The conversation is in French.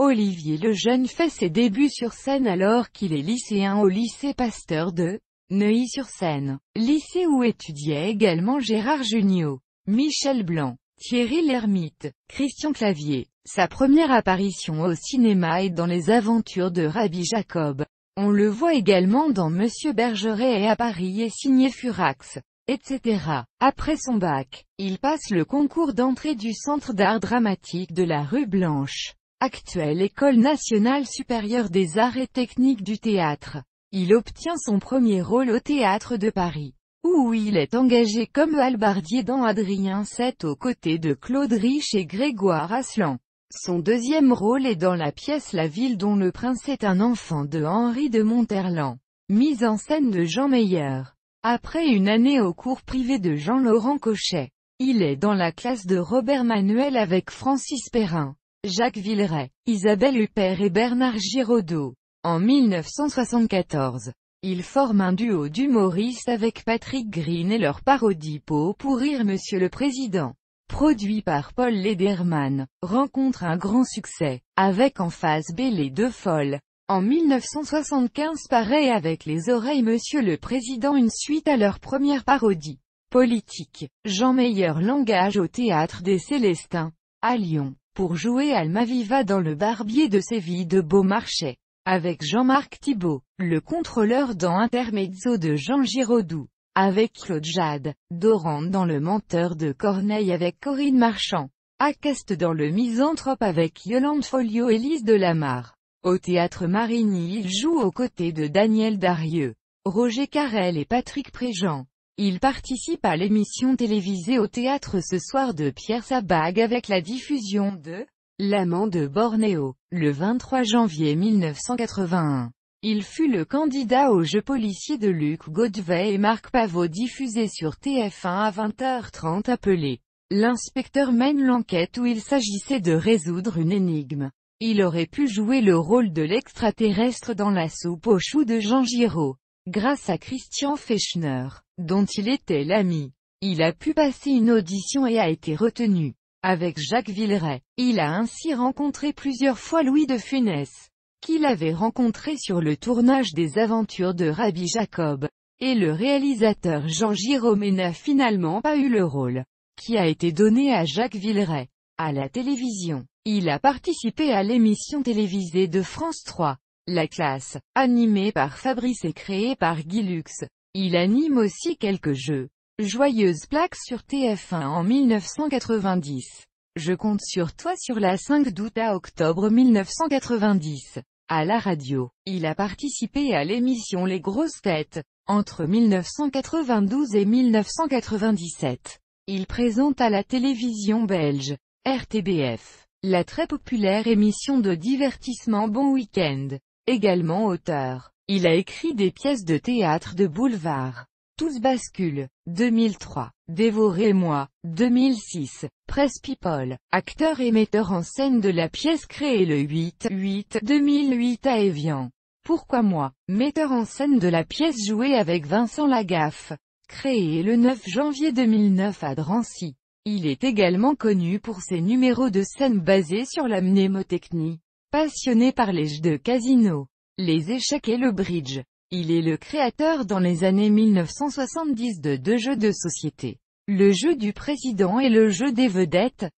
Olivier Lejeune fait ses débuts sur scène alors qu'il est lycéen au lycée Pasteur de Neuilly-sur-Seine, lycée où étudiait également Gérard Jugnot, Michel Blanc, Thierry Lhermitte, Christian Clavier. Sa première apparition au cinéma est dans Les Aventures de Rabbi Jacob. On le voit également dans Monsieur Bergeret et À Paris et Signé Furax, etc. Après son bac, il passe le concours d'entrée du Centre d'art dramatique de la rue Blanche, actuelle École nationale supérieure des arts et techniques du théâtre. Il obtient son premier rôle au Théâtre de Paris, où il est engagé comme hallebardier dans Adrien VII aux côtés de Claude Rich et Grégoire Aslan. Son deuxième rôle est dans la pièce La ville dont le prince est un enfant de Henri de Monterland, mise en scène de Jean Meyer. Après une année au cours privé de Jean-Laurent Cochet, il est dans la classe de Robert Manuel avec Francis Perrin, Jacques Villeray, Isabelle Huppert et Bernard Giraudot. En 1974, il forme un duo d'humoristes avec Patrick Green et leur parodie Pot pour rire Monsieur le Président, produit par Paul Lederman, rencontre un grand succès, avec en face B Les Deux Folles. En 1975 paraît avec Les Oreilles Monsieur le Président une suite à leur première parodie politique. Jean Meyer l'engage au Théâtre des Célestins, à Lyon, pour jouer Almaviva dans Le Barbier de Séville de Beaumarchais, avec Jean-Marc Thibault, le contrôleur dans Intermezzo de Jean Giraudoux, avec Claude Jade, Dorante dans Le Menteur de Corneille avec Corinne Marchand, Aceste dans Le Misanthrope avec Yolande Folliot et Lise Delamarre. Au Théâtre Marigny il joue aux côtés de Daniel Darieux, Roger Carrel et Patrick Préjean. Il participe à l'émission télévisée Au Théâtre ce soir de Pierre Sabag avec la diffusion de L'Amant de Bornéo, le 23 janvier 1981. Il fut le candidat au jeu policier de Luc Godevey et Marc Pavot diffusé sur TF1 à 20h30 appelé « L'inspecteur mène l'enquête » où il s'agissait de résoudre une énigme. Il aurait pu jouer le rôle de l'extraterrestre dans La soupe aux choux de Jean Giraud. Grâce à Christian Fechner, dont il était l'ami, il a pu passer une audition et a été retenu. Avec Jacques Villeray, il a ainsi rencontré plusieurs fois Louis de Funès, qu'il avait rencontré sur le tournage des Aventures de Rabbi Jacob, et le réalisateur Jean Giraud mais n'a finalement pas eu le rôle, qui a été donné à Jacques Villeray. À la télévision, il a participé à l'émission télévisée de France 3, La Classe, animée par Fabrice et créée par Guy Lux. Il anime aussi quelques jeux. Joyeuse plaque sur TF1 en 1990. Je compte sur toi sur la 5 d'août à octobre 1990. À la radio, il a participé à l'émission Les Grosses Têtes, entre 1992 et 1997. Il présente à la télévision belge, RTBF, la très populaire émission de divertissement Bon Week-end. Également auteur, il a écrit des pièces de théâtre de boulevard. Tous basculent, 2003, Dévorez-moi, 2006, Presse People, acteur et metteur en scène de la pièce créée le 8/8/2008 à Évian. Pourquoi moi, metteur en scène de la pièce jouée avec Vincent Lagaffe, créée le 9 janvier 2009 à Drancy. Il est également connu pour ses numéros de scène basés sur la mnémotechnie. Passionné par les jeux de casino, les échecs et le bridge. Il est le créateur dans les années 1970 de deux jeux de société, le jeu du président et le jeu des vedettes.